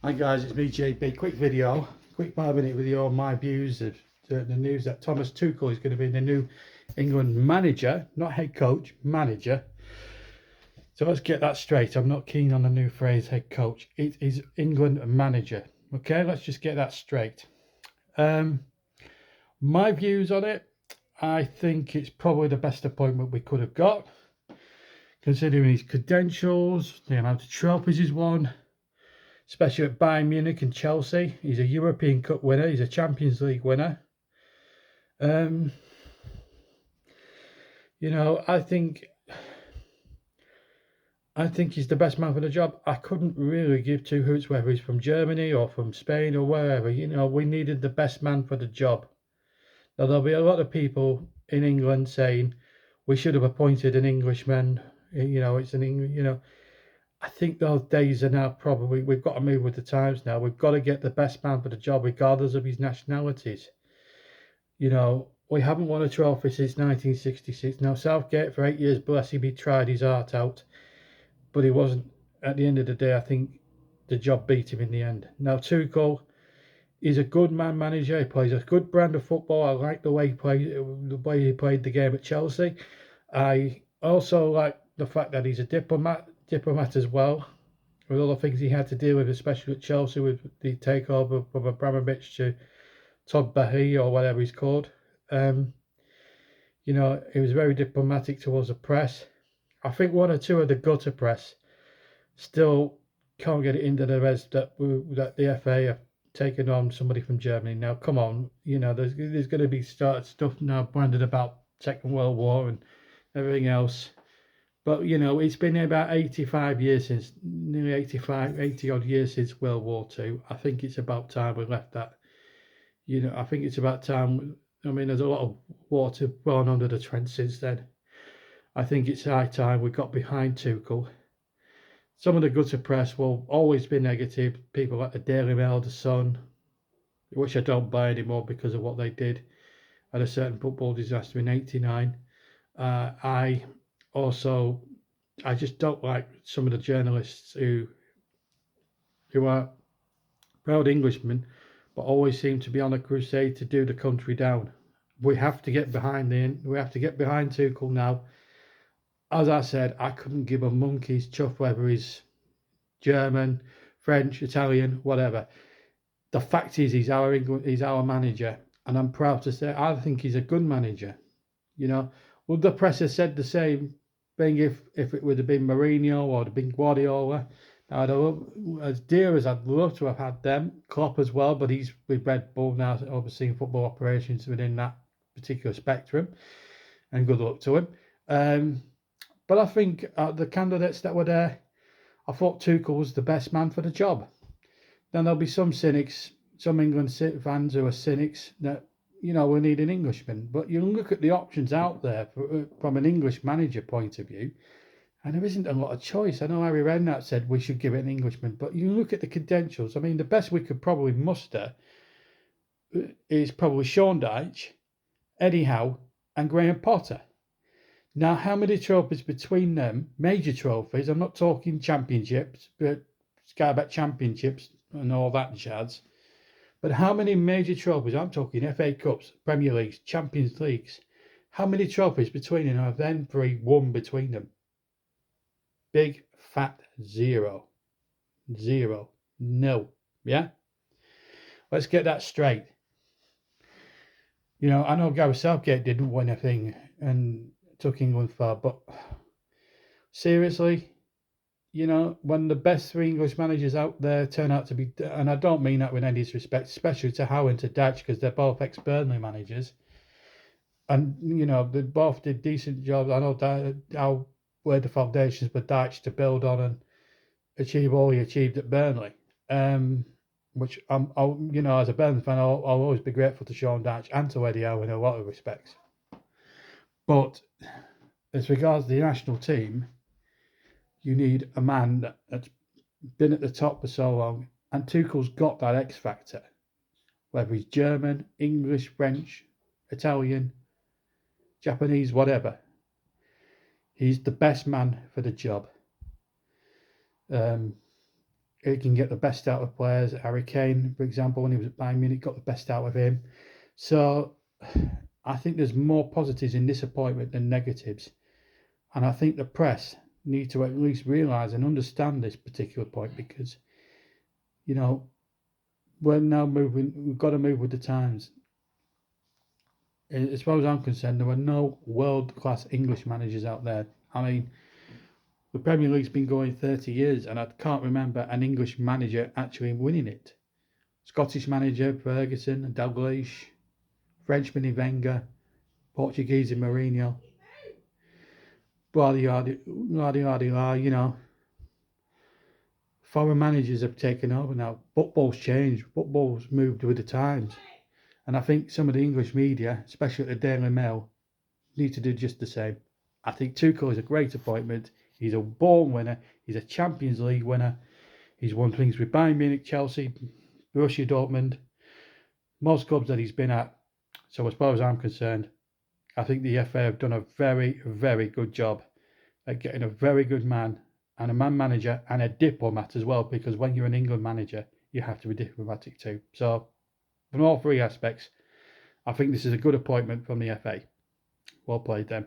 Hi guys, it's me JB. Quick 5-minute video on my views of the news that Thomas Tuchel is going to be the new England manager, not head coach, manager. So let's get that straight. I'm not keen on the new phrase head coach. It is England manager. Okay, let's just get that straight. My views on it, I think it's probably the best appointment we could have got, considering his credentials, the amount of trophies he's won, especially at Bayern Munich and Chelsea. He's a European Cup winner. He's a Champions League winner. I think he's the best man for the job. I couldn't really give two hoots whether he's from Germany or from Spain or wherever. We needed the best man for the job. Now, there'll be a lot of people in England saying we should have appointed an Englishman. It's an English. I think those days are now probably, we've got to move with the times now. We've got to get the best man for the job, regardless of his nationalities. We haven't won a trophy since 1966. Now, Southgate, for 8 years, bless him, he tried his heart out. But he wasn't, at the end of the day, I think the job beat him in the end. Now, Tuchel is a good man manager. He plays a good brand of football. I like the way he played the game at Chelsea. I also like the fact that he's a diplomat as well, with all the things he had to deal with, especially at Chelsea with the takeover from Abramovich to Todd Bahi or whatever he's called. He was very diplomatic towards the press. I think one or two of the gutter press still can't get it into the res that the FA have taken on somebody from Germany. Now, come on, there's going to be stuff now branded about Second World War and everything else. But, it's been about 85 years since, nearly 80 odd years since World War II. I think it's about time we left that. I think it's about time. I mean, there's a lot of water gone under the trench since then. I think it's high time we got behind Tuchel. Some of the gutter press will always be negative. People like the Daily Mail, the Sun, which I don't buy anymore because of what they did at a certain football disaster in '89. I just don't like some of the journalists who are proud Englishmen, but always seem to be on a crusade to do the country down. We have to get behind Tuchel now. As I said, I couldn't give a monkey's chuff whether he's German, French, Italian, whatever. The fact is, he's our manager, and I'm proud to say I think he's a good manager. Would the press have said the same thing if it would have been Mourinho or been Guardiola? Now, as dear as I'd love to have had them, Klopp as well, but he's with Red Bull now, overseeing football operations within that particular spectrum, and good luck to him. But I think the candidates that were there, I thought Tuchel was the best man for the job. Then there'll be some cynics, some England fans who are cynics that, we need an Englishman. But you look at the options out there from an English manager point of view, and there isn't a lot of choice. I know Harry Redknapp said we should give it an Englishman, but you look at the credentials. I mean, the best we could probably muster is probably Sean Dyche, Eddie Howe, and Graham Potter. Now, how many trophies between them, major trophies, I'm not talking championships, but Sky Bet championships and all that jazz, but how many major trophies, I'm talking FA Cups, Premier Leagues, Champions Leagues, how many trophies between them have them three won between them? Big fat zero. No. Yeah? Let's get that straight. I know Gareth Southgate didn't win a thing and took England far, but seriously, when the best three English managers out there turn out to be, and I don't mean that with any disrespect, especially to Howe and to Dyche, because they're both ex-Burnley managers, and they both did decent jobs. I know Howe laid the foundations for Dyche to build on and achieve all he achieved at Burnley, which as a Burnley fan, I'll always be grateful to Sean Dyche and to Eddie Howe in a lot of respects. But as regards the national team, you need a man that's been at the top for so long, and Tuchel's got that X factor. Whether he's German, English, French, Italian, Japanese, whatever, he's the best man for the job. he can get the best out of players. Harry Kane, for example, when he was at Bayern Munich, got the best out of him. So I think there's more positives in this appointment than negatives. And I think the press need to at least realise and understand this particular point, because, you know, we're now moving, we've got to move with the times. As far as I'm concerned, there are no world-class English managers out there. I mean, the Premier League's been going 30 years, and I can't remember an English manager actually winning it. Scottish manager Ferguson and Dalglish, Frenchman in Wenger, Portuguese in Mourinho, you know. Foreign managers have taken over now. Football's changed. Football's moved with the times. And I think some of the English media, especially the Daily Mail, need to do just the same. I think Tuchel is a great appointment. He's a born winner. He's a Champions League winner. He's won things with Bayern Munich, Chelsea, Borussia Dortmund, most clubs that he's been at. So as far as I'm concerned, I think the FA have done a very, very good job at getting a very good man and a man manager and a diplomat as well, because when you're an England manager, you have to be diplomatic too. So from all three aspects, I think this is a good appointment from the FA. Well played then.